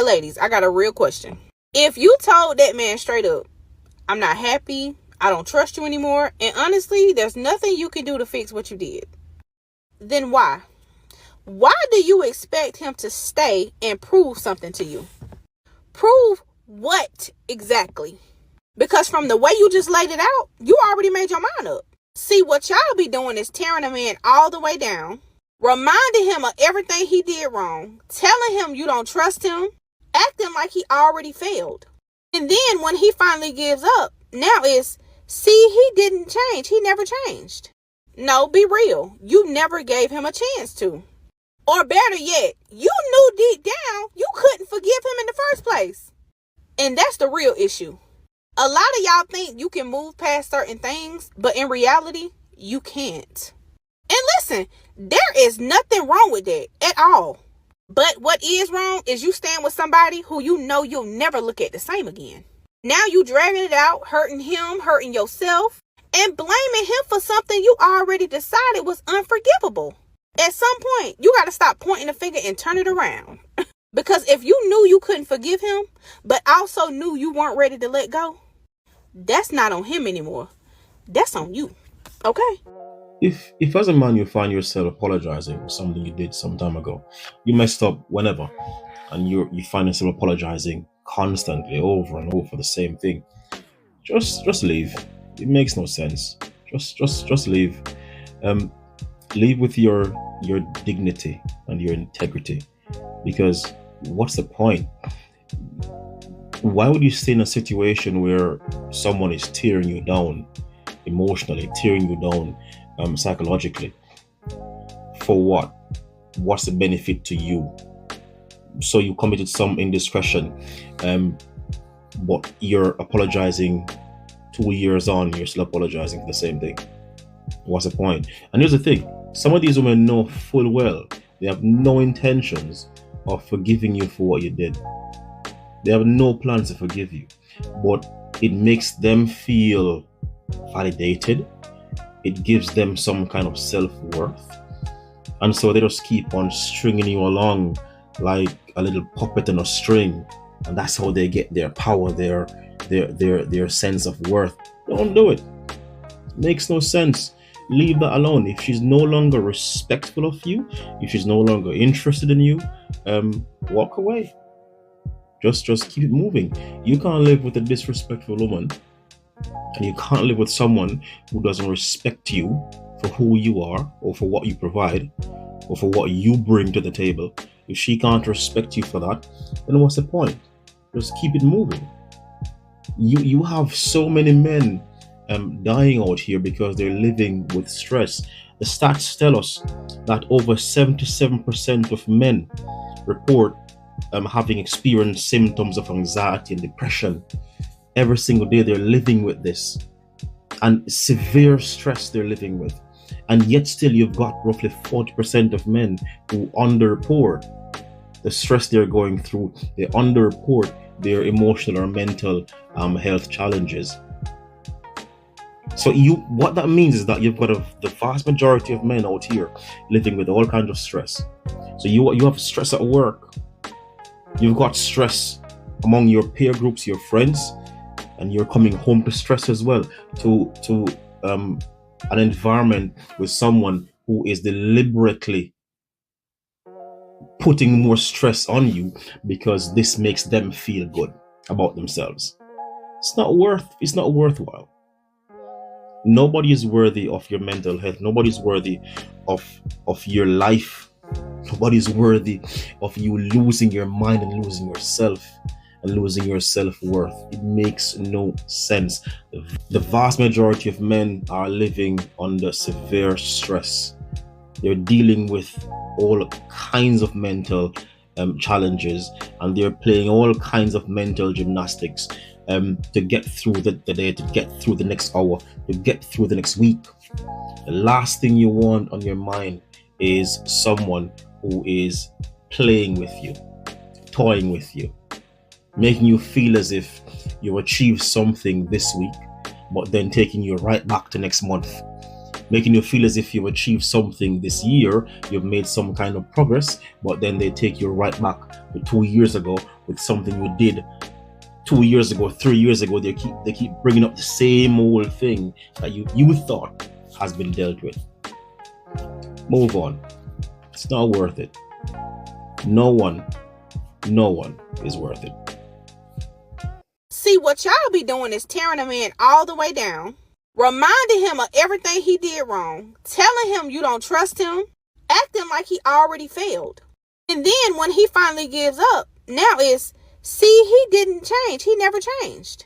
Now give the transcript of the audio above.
right, ladies, I got a real question. If you told that man straight up, I'm not happy, I don't trust you anymore, and honestly, there's nothing you can do to fix what you did, then why? Why do you expect him to stay and prove something to you? Prove what exactly? Because from the way you just laid it out, you already made your mind up. See, what y'all be doing is tearing a man all the way down, reminding him of everything he did wrong, telling him you don't trust him, acting like he already failed. And then when he finally gives up, now it's, see, he didn't change. He never changed. No, be real. You never gave him a chance to. Or better yet, you knew deep down you couldn't forgive him in the first place. And that's the real issue. A lot of y'all think you can move past certain things, but in reality, you can't. And listen, there is nothing wrong with that at all. But what is wrong is you stand with somebody who you know you'll never look at the same again. Now you dragging it out, hurting him, hurting yourself, and blaming him for something you already decided was unforgivable. At some point, you got to stop pointing the finger and turn it around. Because if you knew you couldn't forgive him, but also knew you weren't ready to let go, that's not on him anymore. That's on you. Okay? If as a man you find yourself apologizing for something you did some time ago, you messed up whenever, and you find yourself apologizing constantly over and over for the same thing, just leave. It makes no sense. Just leave. Leave with your dignity and your integrity, because what's the point? Why would you stay in a situation where someone is tearing you down emotionally, tearing you down psychologically? For what? What's the benefit to you? So you committed some indiscretion, but you're apologizing 2 years on, you're still apologizing for the same thing. What's the point? And here's the thing, some of these women know full well they have no intentions of forgiving you for what you did. They have no plans to forgive you, but it makes them feel validated. It gives them some kind of self-worth, and so they just keep on stringing you along like a little puppet on a string, and that's how they get their power, their sense of worth. Don't do it. Makes no sense. Leave that alone. If she's no longer respectful of you, if she's no longer interested in you, walk away. Just keep it moving. You can't live with a disrespectful woman, and you can't live with someone who doesn't respect you for who you are, or for what you provide, or for what you bring to the table. If she can't respect you for that, then what's the point? Just keep it moving. You have so many men dying out here because they're living with stress. The stats tell us that over 77% of men report having experienced symptoms of anxiety and depression. Every single day they're living with this, and severe stress they're living with. And yet still you've got roughly 40% of men who underreport the stress they're going through. They underreport their emotional or mental health challenges. So what that means is that you've got the vast majority of men out here living with all kinds of stress. So you have stress at work, you've got stress among your peer groups, your friends, and you're coming home to stress as well, to an environment with someone who is deliberately putting more stress on you because this makes them feel good about themselves. It's not worthwhile. Nobody is worthy of your mental health. Nobody's worthy of your life. Nobody's worthy of you losing your mind and losing yourself and losing your self-worth. It makes no sense. The vast majority of men are living under severe stress. They're dealing with all kinds of mental challenges, and they're playing all kinds of mental gymnastics to get through the day, to get through the next hour, to get through the next week. The last thing you want on your mind is someone who is playing with you, toying with you, making you feel as if you achieved something this week, but then taking you right back to next month, making you feel as if you've achieved something this year, you've made some kind of progress, but then they take you right back to 2 years ago with something you did 2 years ago, 3 years ago. They keep bringing up the same old thing that you thought has been dealt with. Move on. It's not worth it. No one is worth it. See, what y'all be doing is tearing a man all the way down, reminding him of everything he did wrong, telling him you don't trust him, acting like he already failed. And then when he finally gives up, now it's, see, he didn't change. He never changed.